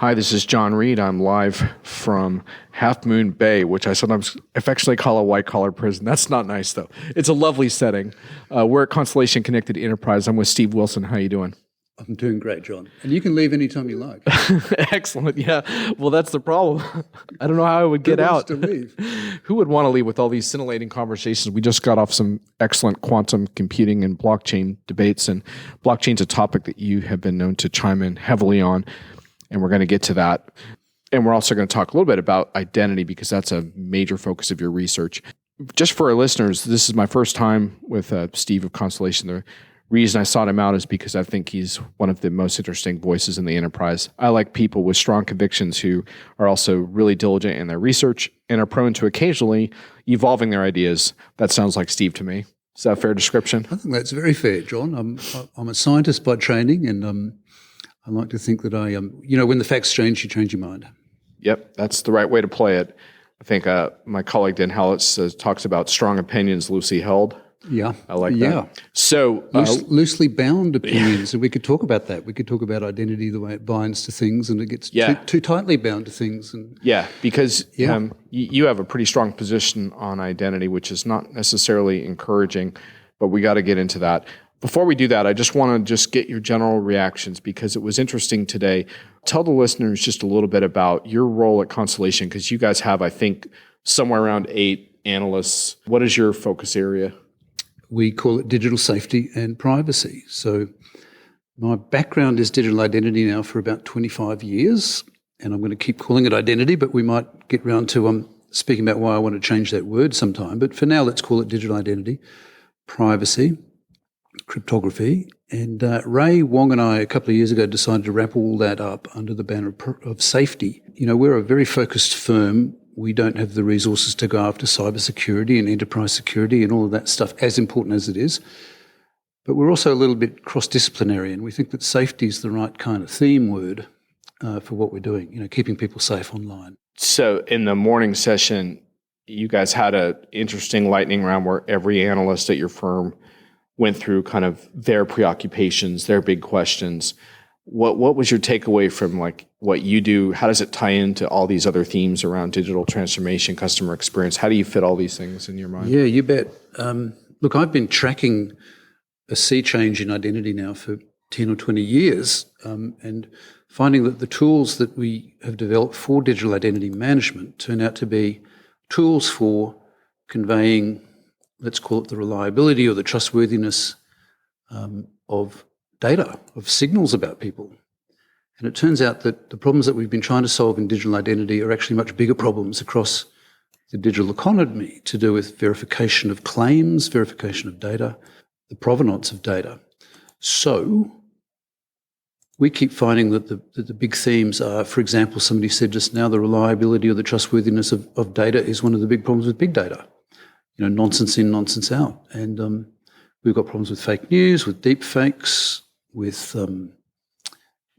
Hi, this is John Reed. I'm live from Half Moon Bay, which I sometimes affectionately call a white-collar prison. That's not nice, though. It's a lovely setting. We're at Constellation Connected Enterprise. I'm with Steve Wilson. How are you doing? I'm doing great, John. And you can leave anytime you like. Excellent. Yeah. Well, that's the problem. I don't know how I would get out. Who wants to leave? Who would want to leave with all these scintillating conversations? We just got off some excellent quantum computing and blockchain debates, and blockchain's a topic that you have been known to chime in heavily on. And we're going to get to that. And we're also going to talk a little bit about identity because that's a major focus of your research. Just for our listeners, this is my first time with Steve of Constellation. The reason I sought him out is because I think he's one of the most interesting voices in the enterprise. I like people with strong convictions who are also really diligent in their research and are prone to occasionally evolving their ideas. That sounds like Steve to me. Is that a fair description? I think that's very fair, John. I'm a scientist by training, and I like to think that when the facts change, you change your mind. Yep, that's the right way to play it. I think my colleague Dan Hallett talks about strong opinions loosely held. Yeah. I like that. So loosely bound opinions, and we could talk about that. We could talk about identity, the way it binds to things, and it gets too tightly bound to things. And because you have a pretty strong position on identity, which is not necessarily encouraging, but we got to get into that. Before we do that, I just want to get your general reactions because it was interesting today. Tell the listeners just a little bit about your role at Constellation because you guys have, I think, somewhere around 8 analysts. What is your focus area? We call it digital safety and privacy. So my background is digital identity now for about 25 years, and I'm going to keep calling it identity, but we might get round to speaking about why I want to change that word sometime. But for now, let's call it digital identity, privacy, cryptography. And Ray Wong and I, a couple of years ago, decided to wrap all that up under the banner of safety. You know, we're a very focused firm. We don't have the resources to go after cybersecurity and enterprise security and all of that stuff, as important as it is. But we're also a little bit cross-disciplinary, and we think that safety is the right kind of theme word for what we're doing, keeping people safe online. So in the morning session, you guys had an interesting lightning round where every analyst at your firm went through kind of their preoccupations, their big questions. What was your takeaway from what you do? How does it tie into all these other themes around digital transformation, customer experience? How do you fit all these things in your mind? Yeah, you bet. Look, I've been tracking a sea change in identity now for 10 or 20 years and finding that the tools that we have developed for digital identity management turn out to be tools for conveying, let's call it the reliability or the trustworthiness of data, of signals about people. And it turns out that the problems that we've been trying to solve in digital identity are actually much bigger problems across the digital economy to do with verification of claims, verification of data, the provenance of data. So we keep finding that the big themes are, for example, somebody said just now, the reliability or the trustworthiness of data is one of the big problems with big data. Nonsense in, nonsense out. And we've got problems with fake news, with deep fakes, with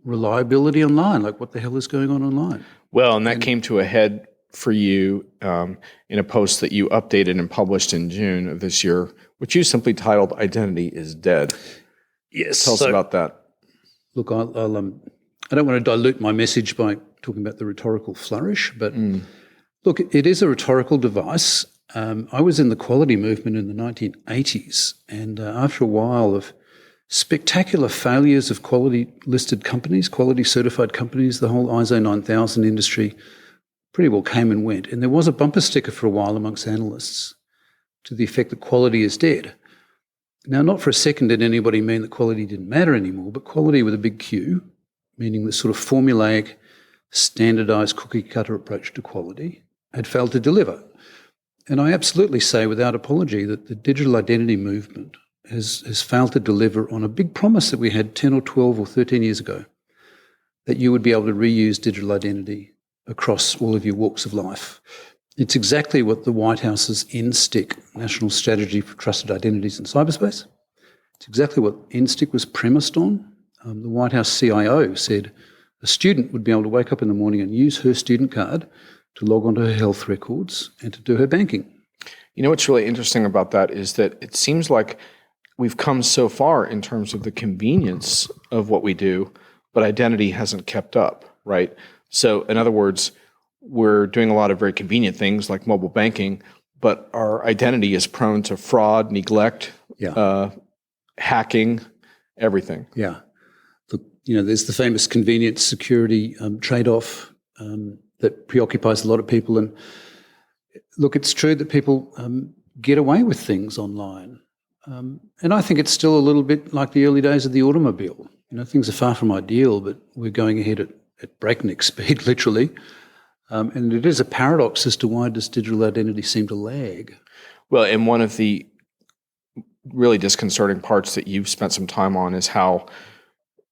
reliability online, like what the hell is going on online. Well, and that came to a head for you in a post that you updated and published in June of this year, which you simply titled Identity is Dead. Yes. Tell us about that. Look, I don't want to dilute my message by talking about the rhetorical flourish, but look, it is a rhetorical device. I was in the quality movement in the 1980s, and after a while of spectacular failures of quality-listed companies, quality-certified companies, the whole ISO 9000 industry pretty well came and went. And there was a bumper sticker for a while amongst analysts to the effect that quality is dead. Now, not for a second did anybody mean that quality didn't matter anymore, but quality with a big Q, meaning the sort of formulaic, standardised cookie-cutter approach to quality, had failed to deliver. And I absolutely say without apology that the digital identity movement has failed to deliver on a big promise that we had 10 or 12 or 13 years ago, that you would be able to reuse digital identity across all of your walks of life. It's exactly what the White House's NSTIC, National Strategy for Trusted Identities in Cyberspace. It's exactly what NSTIC was premised on. The White House CIO said a student would be able to wake up in the morning and use her student card to log onto her health records and to do her banking. What's really interesting about that is that it seems like we've come so far in terms of the convenience of what we do, but identity hasn't kept up, right? So in other words, we're doing a lot of very convenient things like mobile banking, but our identity is prone to fraud, neglect, hacking, everything. Yeah. Look, there's the famous convenience security trade-off that preoccupies a lot of people. And look, it's true that people get away with things online. And I think it's still a little bit like the early days of the automobile. Things are far from ideal, but we're going ahead at breakneck speed, literally. And it is a paradox as to why does digital identity seem to lag. Well, and one of the really disconcerting parts that you've spent some time on is how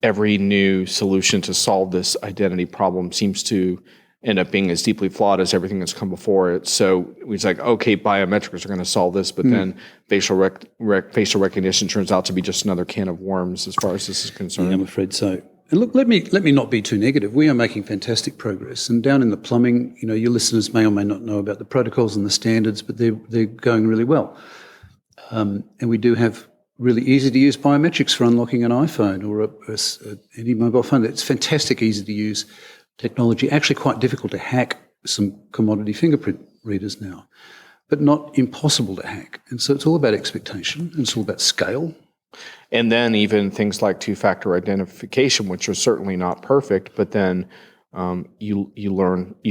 every new solution to solve this identity problem seems to end up being as deeply flawed as everything that's come before it. So it's like, okay, biometrics are going to solve this, but then facial recognition turns out to be just another can of worms as far as this is concerned. Yeah, I'm afraid so. And look, let me not be too negative. We are making fantastic progress. And down in the plumbing, your listeners may or may not know about the protocols and the standards, but they're going really well. And we do have really easy-to-use biometrics for unlocking an iPhone or any mobile phone. It's fantastic, easy-to-use technology. Actually quite difficult to hack some commodity fingerprint readers now, but not impossible to hack. And so it's all about expectation, and it's all about scale. And then even things like two-factor identification, which are certainly not perfect, but then you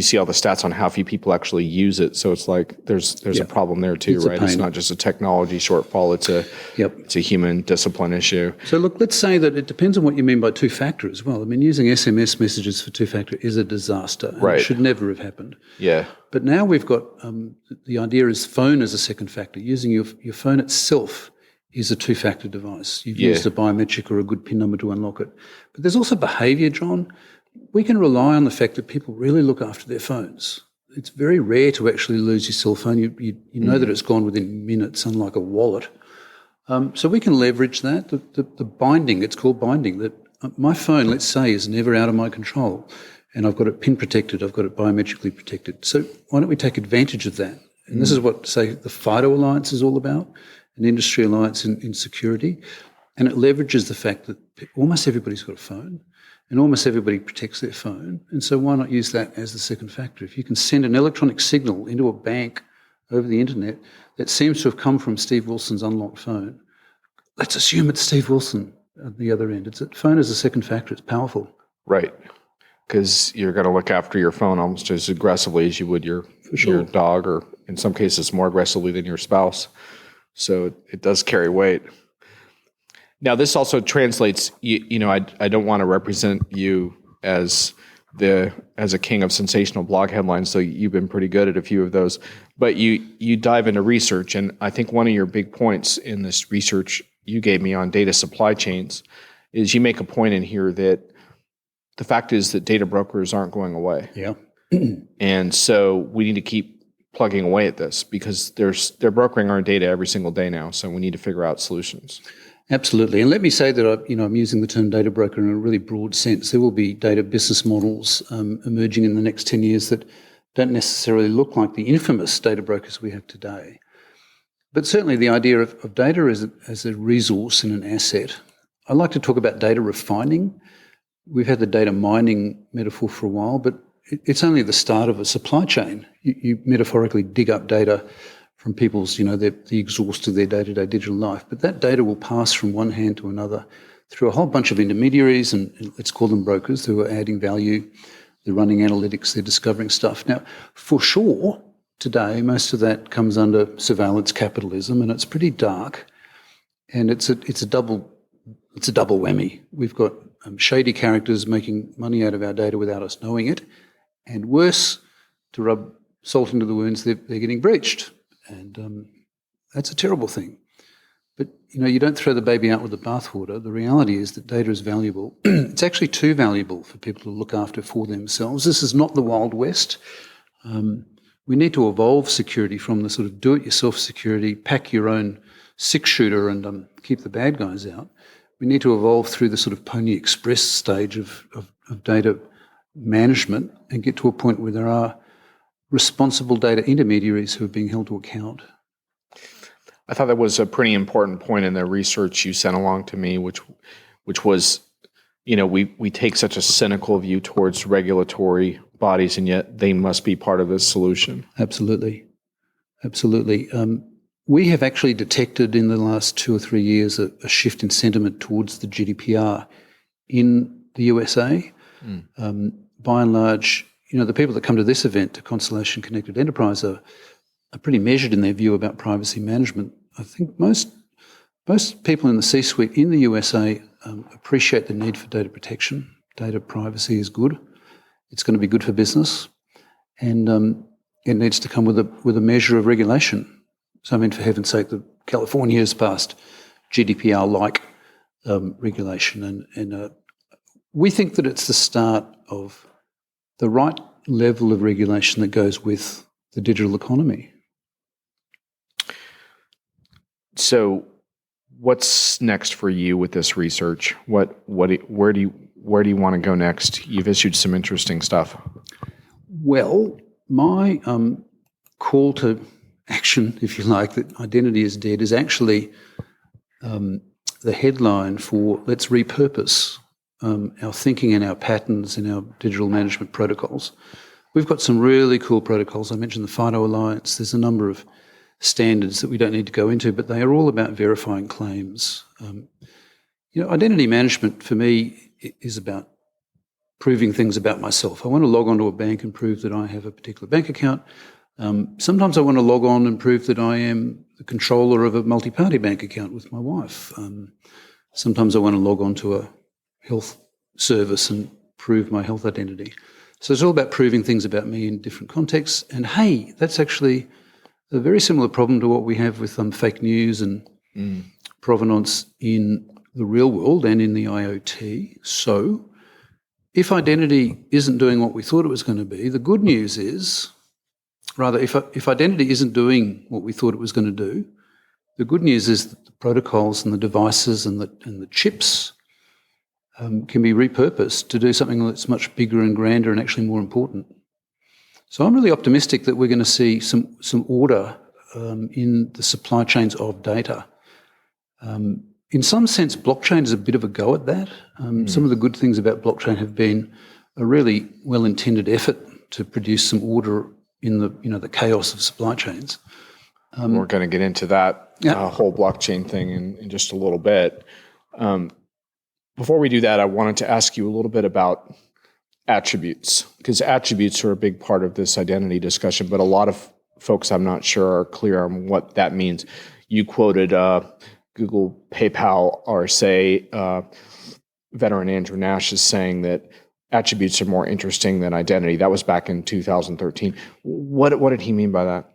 see all the stats on how few people actually use it. So it's like there's a problem there too, right? It's not just a technology shortfall; it's a human discipline issue. So look, let's say that it depends on what you mean by two-factor as well. I mean, using SMS messages for two-factor is a disaster. And it should never have happened. Yeah. But now we've got the idea is phone as a second factor. Using your phone itself is a two-factor device. You've used a biometric or a good PIN number to unlock it. But there's also behaviour, John. We can rely on the fact that people really look after their phones. It's very rare to actually lose your cell phone. You know that it's gone within minutes, unlike a wallet. So we can leverage that. The binding, it's called binding, that my phone, let's say, is never out of my control, and I've got it PIN protected, I've got it biometrically protected. So why don't we take advantage of that? And this is what, say, the FIDO Alliance is all about, an industry alliance in security, and it leverages the fact that almost everybody's got a phone and almost everybody protects their phone. And so why not use that as the second factor? If you can send an electronic signal into a bank over the internet that seems to have come from Steve Wilson's unlocked phone, let's assume it's Steve Wilson at the other end. It's a phone as a second factor. It's powerful. Right. Because you're going to look after your phone almost as aggressively as you would your dog, or in some cases more aggressively than your spouse. So it does carry weight. Now, this also translates, I don't want to represent you as a king of sensational blog headlines, so you've been pretty good at a few of those. But you dive into research, and I think one of your big points in this research you gave me on data supply chains is you make a point in here that the fact is that data brokers aren't going away. Yeah. And so we need to keep plugging away at this because they're brokering our data every single day now. So we need to figure out solutions. Absolutely. And let me say that I'm using the term data broker in a really broad sense. There will be data business models emerging in the next 10 years that don't necessarily look like the infamous data brokers we have today. But certainly the idea of data as a resource and an asset. I like to talk about data refining. We've had the data mining metaphor for a while, but it's only the start of a supply chain. You metaphorically dig up data from people's, the exhaust of their day-to-day digital life. But that data will pass from one hand to another through a whole bunch of intermediaries, and let's call them brokers, who are adding value. They're running analytics, they're discovering stuff. Now, for sure, today, most of that comes under surveillance capitalism, and it's pretty dark. And it's a double whammy. We've got shady characters making money out of our data without us knowing it. And worse, to rub salt into the wounds, they're getting breached. And that's a terrible thing. But, you don't throw the baby out with the bathwater. The reality is that data is valuable. It's actually too valuable for people to look after for themselves. This is not the Wild West. We need to evolve security from the sort of do-it-yourself security, pack your own six-shooter and keep the bad guys out. We need to evolve through the sort of Pony Express stage of data management and get to a point where there are responsible data intermediaries who are being held to account. I thought that was a pretty important point in the research you sent along to me, which was we take such a cynical view towards regulatory bodies, and yet they must be part of this solution. Absolutely. Absolutely. We have actually detected in the last 2 or 3 years a shift in sentiment towards the GDPR in the USA. By and large, the people that come to this event, to Constellation Connected Enterprise, are pretty measured in their view about privacy management. I think most people in the C-suite in the USA appreciate the need for data protection. Data privacy is good. It's going to be good for business, and it needs to come with a measure of regulation. So, for heaven's sake, California has passed GDPR-like regulation, and we think that it's the start of the right level of regulation that goes with the digital economy. So, what's next for you with this research? Where do you want to go next? You've issued some interesting stuff. Well, my call to action, if you like, that identity is dead, is actually the headline for let's repurpose our thinking and our patterns in our digital management protocols. We've got some really cool protocols. I mentioned the FIDO Alliance. There's a number of standards that we don't need to go into, but they are all about verifying claims. Identity management for me is about proving things about myself. I want to log onto a bank and prove that I have a particular bank account. Sometimes I want to log on and prove that I am the controller of a multi-party bank account with my wife. Sometimes I want to log on to a health service and prove my health identity. So it's all about proving things about me in different contexts. And hey, that's actually a very similar problem to what we have with fake news and provenance in the real world and in the IoT. So if identity isn't doing what we thought it was going to be, the good news is, rather, if identity isn't doing what we thought it was going to do, the good news is that the protocols and the devices and the chips can be repurposed to do something that's much bigger and grander and actually more important. So I'm really optimistic that we're going to see some order in the supply chains of data. In some sense, blockchain is a bit of a go at that. Some of the good things about blockchain have been a really well-intended effort to produce some order in the chaos of supply chains. We're going to get into that whole blockchain thing in just a little bit. Before we do that, I wanted to ask you a little bit about attributes, because attributes are a big part of this identity discussion, but a lot of folks, I'm not sure, are clear on what that means. You quoted Google, PayPal, or say veteran Andrew Nash is saying that attributes are more interesting than identity. That was back in 2013. What did he mean by that?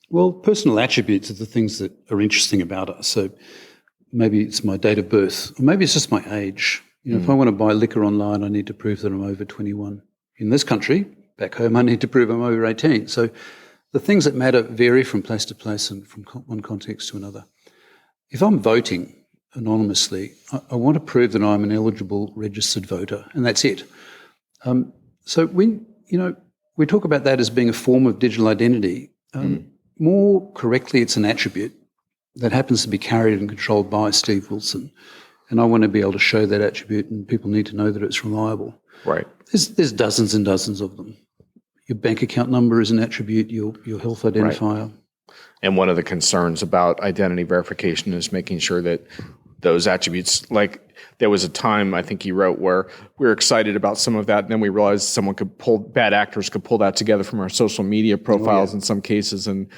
Well, personal attributes are the things that are interesting about us. So maybe it's my date of birth, or maybe it's just my age. If I want to buy liquor online, I need to prove that I'm over 21. In this country, back home, I need to prove I'm over 18. So the things that matter vary from place to place and from one context to another. If I'm voting anonymously, I want to prove that I'm an eligible registered voter, and that's it. So we talk about that as being a form of digital identity. More correctly, it's an attribute that happens to be carried and controlled by Steve Wilson. And I want to be able to show that attribute, and people need to know that it's reliable. Right. There's dozens and dozens of them. Your bank account number is an attribute, your health identifier. Right. And one of the concerns about identity verification is making sure that those attributes, like there was a time I think you wrote where we were excited about some of that, and then we realized bad actors could pull that together from our social media profiles in some cases and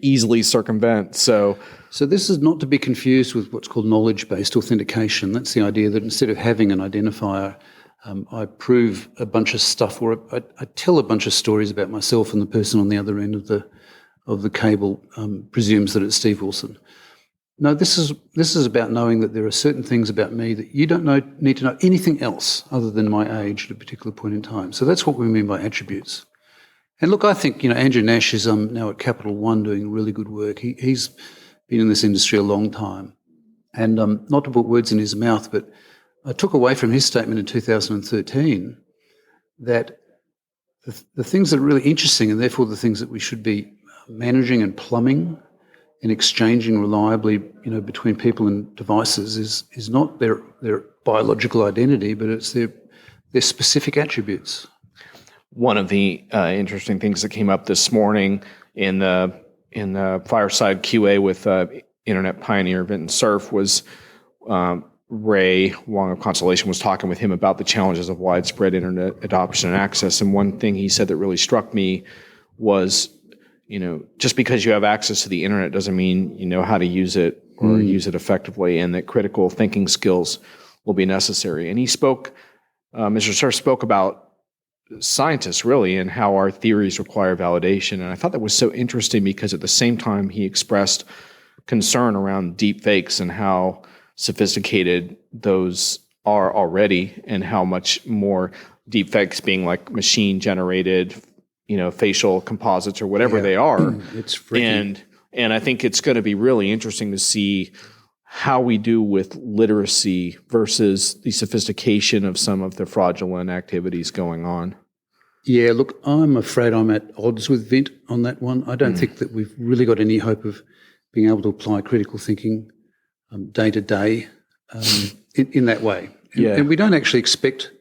easily circumvent. So this is not to be confused with what's called knowledge-based authentication. That's the idea that instead of having an identifier, I prove a bunch of stuff, or I tell a bunch of stories about myself, and the person on the other end of the cable presumes that it's Steve Wilson. No, this is about knowing that there are certain things about me that you don't need to know anything else other than my age at a particular point in time. So that's what we mean by attributes. And look, I think Andrew Nash is now at Capital One doing really good work. He's been in this industry a long time, and not to put words in his mouth, but I took away from his statement in 2013 that the things that are really interesting, and therefore the things that we should be managing and plumbing in exchanging reliably, between people and devices is not their biological identity, but it's their specific attributes. One of the interesting things that came up this morning in the fireside QA with Internet Pioneer Vinton Cerf was Ray Wong of Constellation was talking with him about the challenges of widespread internet adoption and access. And one thing he said that really struck me was, just because you have access to the internet doesn't mean you know how to use it or use it effectively, and that critical thinking skills will be necessary. And he spoke, Mr. Cerf spoke about scientists really and how our theories require validation. And I thought that was so interesting because at the same time he expressed concern around deep fakes and how sophisticated those are already and how much more deep fakes being like machine generated, facial composites or whatever they are. It's freaky. And I think it's going to be really interesting to see how we do with literacy versus the sophistication of some of the fraudulent activities going on. Yeah, look, I'm afraid I'm at odds with Vint on that one. I don't think that we've really got any hope of being able to apply critical thinking day to day in that way. And we don't actually expect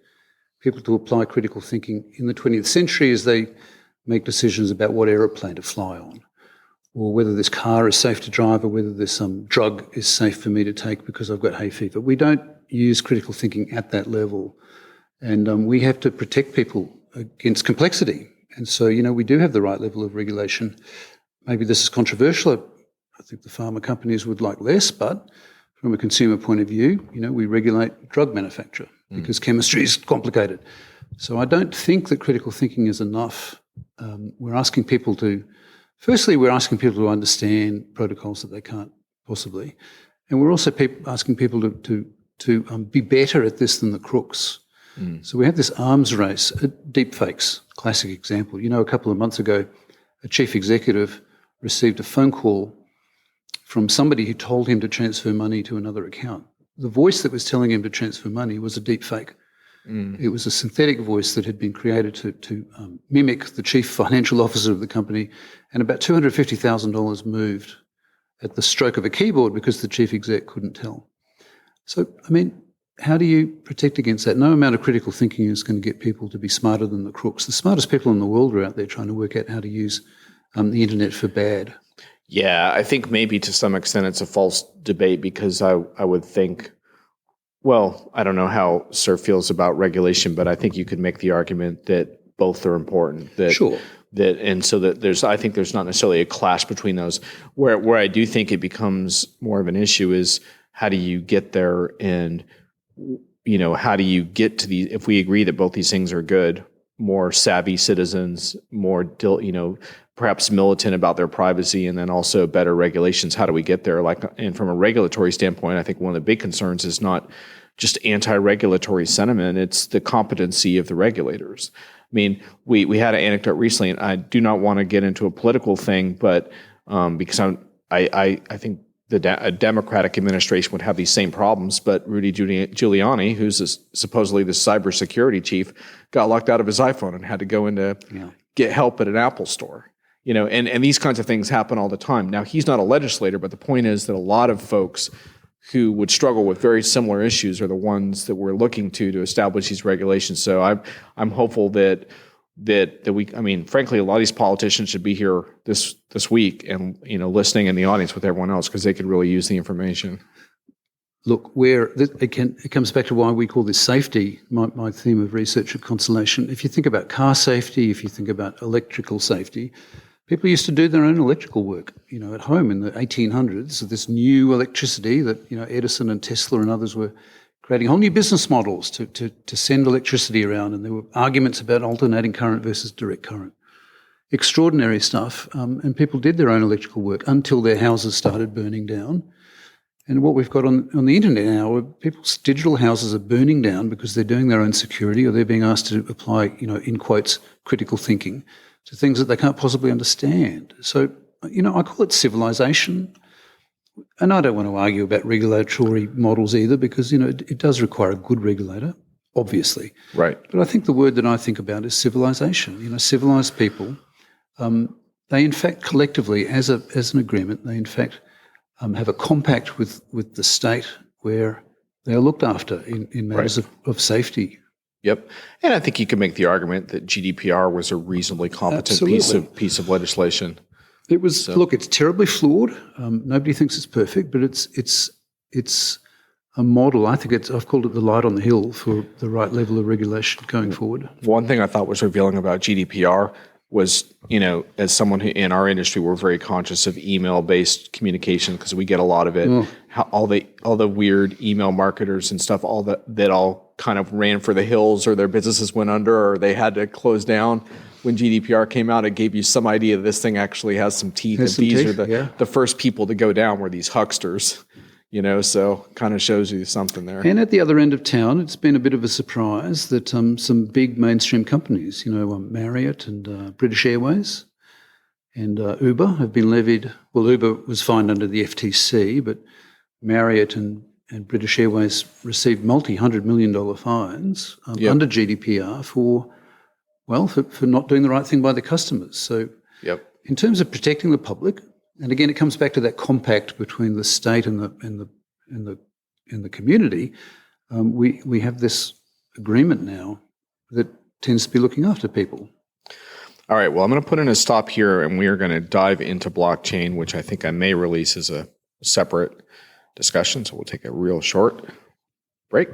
people to apply critical thinking in the 20th century as they make decisions about what aeroplane to fly on, or whether this car is safe to drive, or whether there's some drug is safe for me to take because I've got hay fever. We don't use critical thinking at that level. And we have to protect people against complexity. And so, we do have the right level of regulation. Maybe this is controversial. I think the pharma companies would like less, but from a consumer point of view, we regulate drug manufacture because chemistry is complicated. So I don't think that critical thinking is enough. We're asking people to understand protocols that they can't possibly. And we're also asking people to be better at this than the crooks. So we have this arms race. Deepfakes, classic example. A couple of months ago, a chief executive received a phone call from somebody who told him to transfer money to another account. The voice that was telling him to transfer money was a deepfake. It was a synthetic voice that had been created to mimic the chief financial officer of the company, and about $250,000 moved at the stroke of a keyboard because the chief exec couldn't tell. So, how do you protect against that? No amount of critical thinking is going to get people to be smarter than the crooks. The smartest people in the world are out there trying to work out how to use the internet for bad. Yeah, I think maybe to some extent it's a false debate because I would think, well, I don't know how Cerf feels about regulation, but I think you could make the argument that both are important. Sure. I think there's not necessarily a clash between those. Where I do think it becomes more of an issue is how do you get there, and how do you get to if we agree that both these things are good, more savvy citizens, more perhaps militant about their privacy, and then also better regulations. How do we get there? And from a regulatory standpoint, I think one of the big concerns is not just anti-regulatory sentiment; it's the competency of the regulators. We had an anecdote recently, and I do not want to get into a political thing, but because I think a Democratic administration would have these same problems, but Rudy Giuliani, who's supposedly the cybersecurity chief, got locked out of his iPhone and had to go in to get help at an Apple store. And these kinds of things happen all the time. Now, he's not a legislator, but the point is that a lot of folks who would struggle with very similar issues are the ones that we're looking to establish these regulations. So I'm hopeful that we, frankly, a lot of these politicians should be here this week and, listening in the audience with everyone else because they could really use the information. Look, it comes back to why we call this safety, my theme of research at Constellation. If you think about car safety, if you think about electrical safety, people used to do their own electrical work, at home in the 1800s. This new electricity that, Edison and Tesla and others were creating whole new business models to send electricity around, and there were arguments about alternating current versus direct current. Extraordinary stuff, and people did their own electrical work until their houses started burning down. And what we've got on the internet now, people's digital houses are burning down because they're doing their own security, or they're being asked to apply, in quotes, critical thinking to things that they can't possibly understand. So, I call it civilization. And I don't want to argue about regulatory models either because, it does require a good regulator, obviously. Right. But I think the word that I think about is civilization. Civilized people they in fact collectively, as an agreement, they in fact have a compact with the state where they are looked after in matters of safety. Yep. And I think you can make the argument that GDPR was a reasonably competent piece of legislation. It was. Look, it's terribly flawed. Nobody thinks it's perfect, but it's a model. I think I've called it the light on the hill for the right level of regulation going forward. One thing I thought was revealing about GDPR was, as someone who in our industry, we're very conscious of email-based communication because we get a lot of it. How all the weird email marketers and stuff, that all kind of ran for the hills, or their businesses went under, or they had to close down. When GDPR came out, it gave you some idea this thing actually has some teeth. These are the first people to go down were these hucksters. So kind of shows you something there. And at the other end of town, it's been a bit of a surprise that some big mainstream companies, Marriott and British Airways and Uber have been levied. Well, Uber was fined under the FTC, but Marriott and British Airways received multi-$100 million fines under GDPR for not doing the right thing by the customers. So in terms of protecting the public, and again, it comes back to that compact between the state and the community. We have this agreement now that tends to be looking after people. All right. Well, I'm going to put in a stop here, and we are going to dive into blockchain, which I think I may release as a separate discussion. So we'll take a real short break.